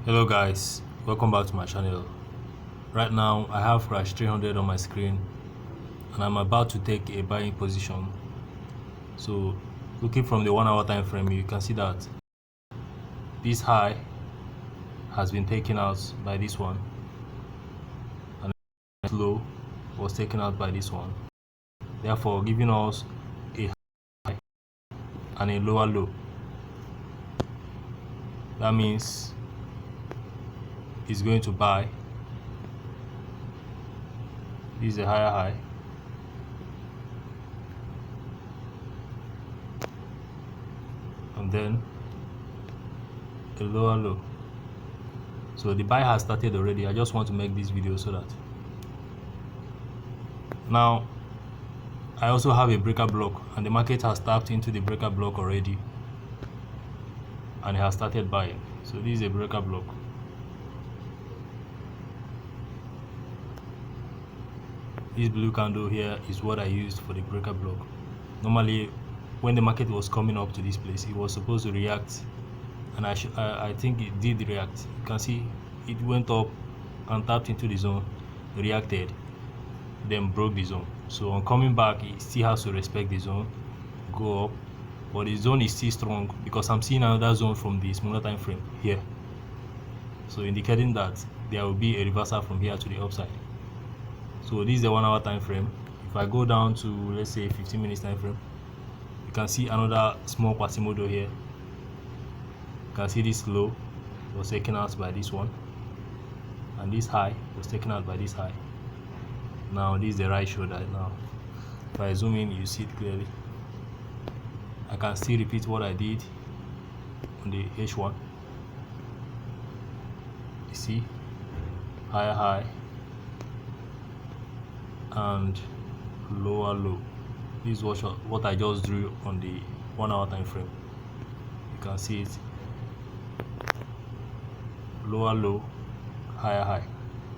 Hello guys, welcome back to my channel. Right now I have crash 300 on my screen and I'm about to take a buying position. So looking from the 1 hour time frame, you can see that this high has been taken out by this one and this low was taken out by this one, therefore giving us a high and a lower low. That means it's going to buy. This is a higher high and then a lower low. So the buy has started already. I just want to make this video so that now I also have a breaker block and the market has tapped into the breaker block already and it has started buying. So this is a breaker block. This blue candle here is what I used for the breaker block. Normally when the market was coming up to this place, it was supposed to react, and I think it did react. You can see it went up and tapped into the zone, reacted, then broke the zone. So on coming back, it still has to respect the zone, go up, but the zone is still strong because I'm seeing another zone from the smaller time frame here, so indicating that there will be a reversal from here to the upside. So this is the 1 hour time frame. If I go down to, let's say, 15 minutes time frame, you can see another small Quasimodo here. You can see this low was taken out by this one and this high was taken out by this high. Now this is the right shoulder. Now if I zoom in, you see it clearly. I can still repeat what I did on the H1. You see, higher high and lower low. This is what I just drew on the 1 hour time frame. You can see it, lower low, higher high.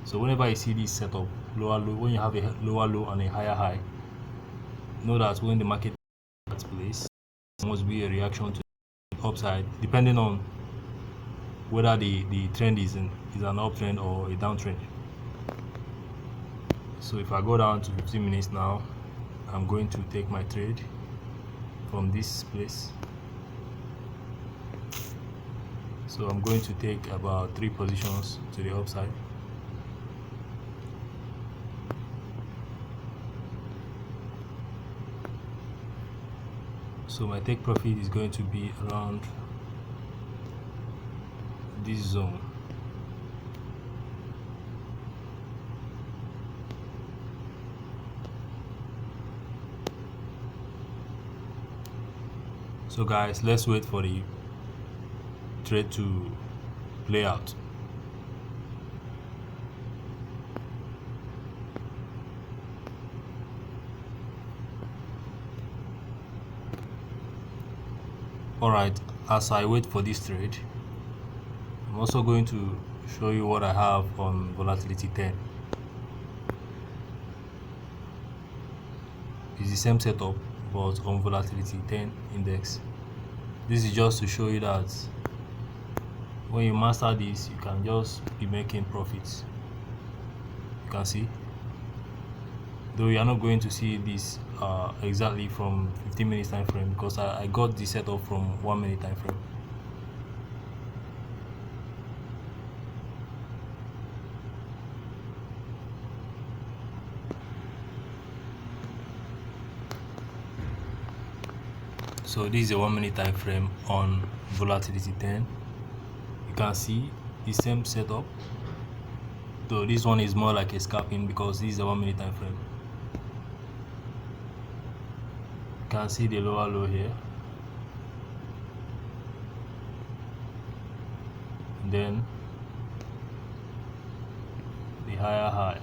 So whenever you see this setup, lower low, when you have a lower low and a higher high, know that when the market takes place, there must be a reaction to the upside, depending on whether the trend is an uptrend or a downtrend. So if I go down to 15 minutes now, I'm going to take my trade from this place. So I'm going to take about 3 positions to the upside. So my take profit is going to be around this zone. So guys, let's wait for the trade to play out. Alright, as I wait for this trade, I'm also going to show you what I have on Volatility 10. It's the same setup but on Volatility 10 index. This is just to show you that when you master this, you can just be making profits. You can see, though you are not going to see this exactly from 15 minutes time frame because I got the setup from 1 minute time frame. So this is a 1 minute time frame on Volatility 10. You can see the same setup, though this one is more like a scalping because this is a 1 minute time frame. You can see the lower low here, and then the higher high.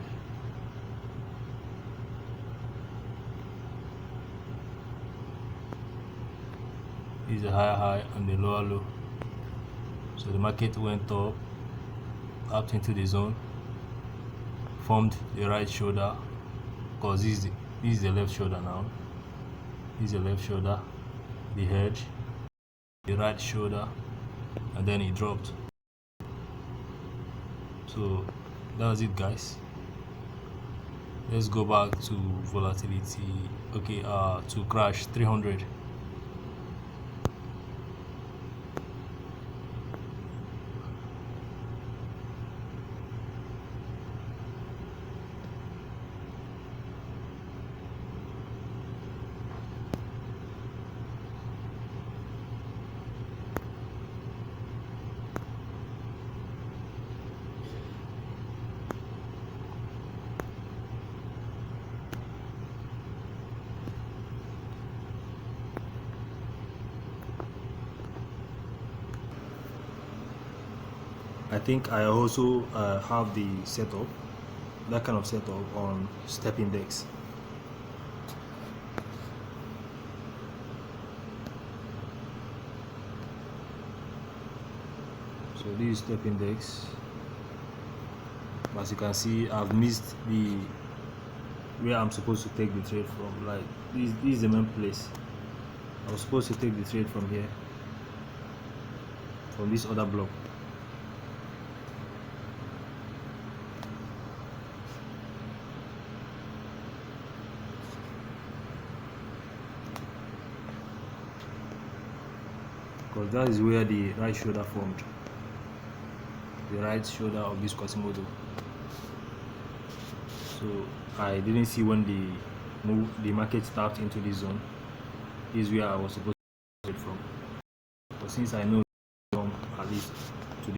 This is the higher high and the lower low. So the market went up into the zone, formed the right shoulder, because this is the left shoulder now. This is the left shoulder, the edge, the right shoulder, and then it dropped. So that's it, guys. Let's go back to volatility. Okay, to crash 300. I think I also have the setup, that kind of setup on step index. So this is step index. As you can see, I've missed the where I'm supposed to take the trade from. Like this is the main place. I was supposed to take the trade from here, from this other block. Because that is where the right shoulder formed. The right shoulder of this Quasimodo. So I didn't see when the market tapped into this zone. This is where I was supposed to trade from. But since I know at least to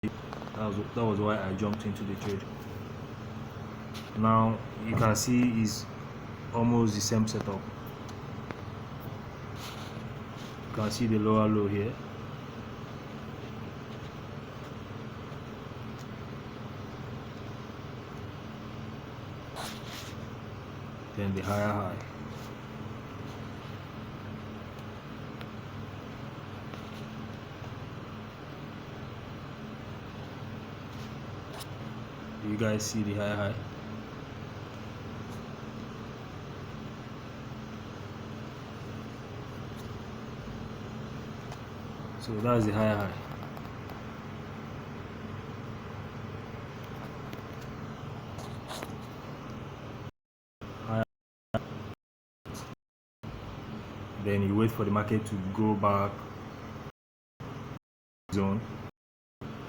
the that was why I jumped into the trade. Now you can see it's almost the same setup. You can see the lower low here. Then the higher high. You guys see the higher high? So that's the higher high. Then you wait for the market to go back zone,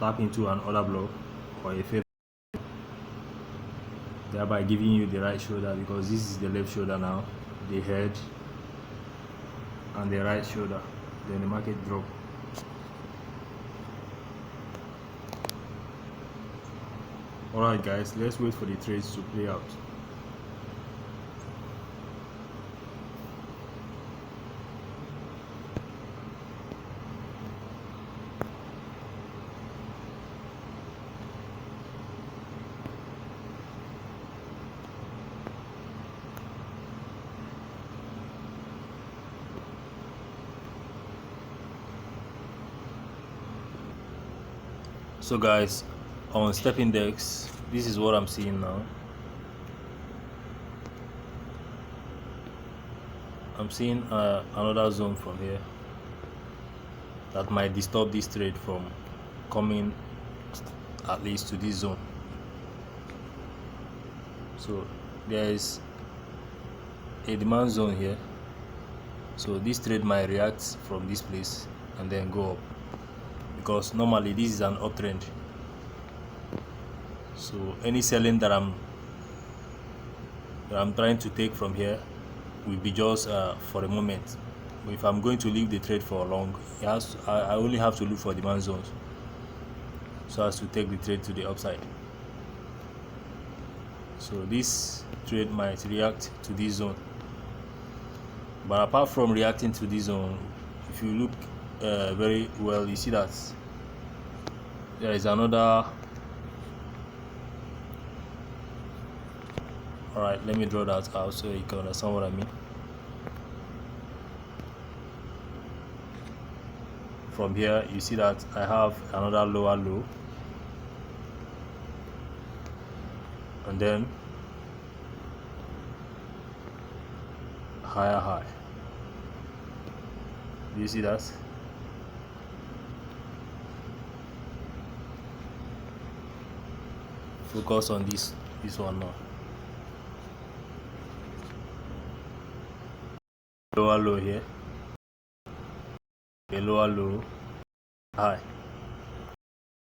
tap into another block or a favor, thereby giving you the right shoulder, because this is the left shoulder now, the head and the right shoulder. Then the market drop. Alright guys, let's wait for the trades to play out. So guys, on step index, this is what I'm seeing now. I'm seeing another zone from here that might disturb this trade from coming at least to this zone. So there is a demand zone here, so this trade might react from this place and then go up, because normally this is an uptrend. So any selling that I'm trying to take from here will be just for a moment. But if I'm going to leave the trade for long, I only have to look for demand zones so as to take the trade to the upside. So this trade might react to this zone, but apart from reacting to this zone, if you look very well, you see that there is another. Alright, let me draw that out so you can understand what I mean. From here you see that I have another lower low, and then higher high. Do you see that? focus on this one now. Lower low here, a lower low, high.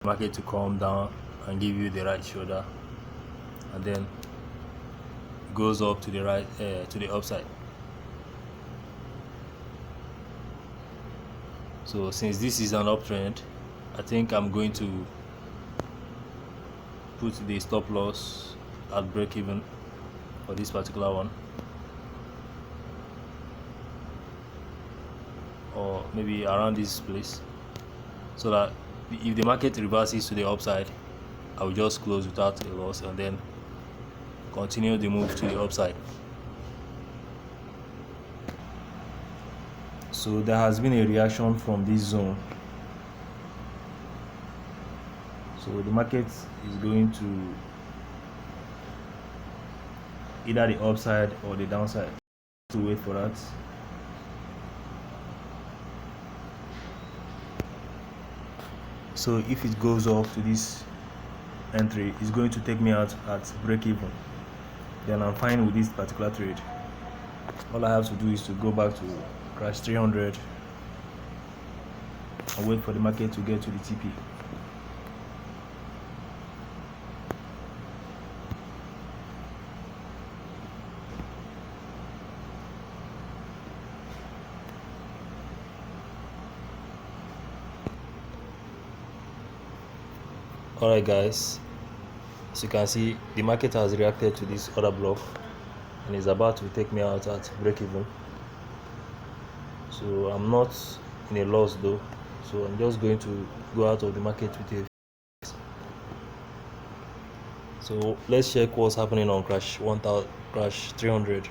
Market to calm down and give you the right shoulder, and then goes up to the right, to the upside. So since this is an uptrend, I think I'm going to put the stop loss at break even for this particular one, or maybe around this place, so that if the market reverses to the upside, I will just close without a loss and then continue the move to the upside. So there has been a reaction from this zone, so the market is going to either the upside or the downside. To wait for that. So if it goes off to this entry, it's going to take me out at break even, then I'm fine with this particular trade. All I have to do is to go back to crash 300 and wait for the market to get to the TP. Alright guys, as you can see, the market has reacted to this other block and is about to take me out at break even. So I'm not in a loss though, so I'm just going to go out of the market with a. So let's check what's happening on crash 300.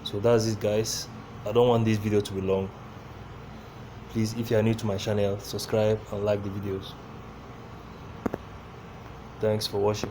So that's it guys. I don't want this video to be long. Please, if you are new to my channel, subscribe and like the videos. Thanks for watching.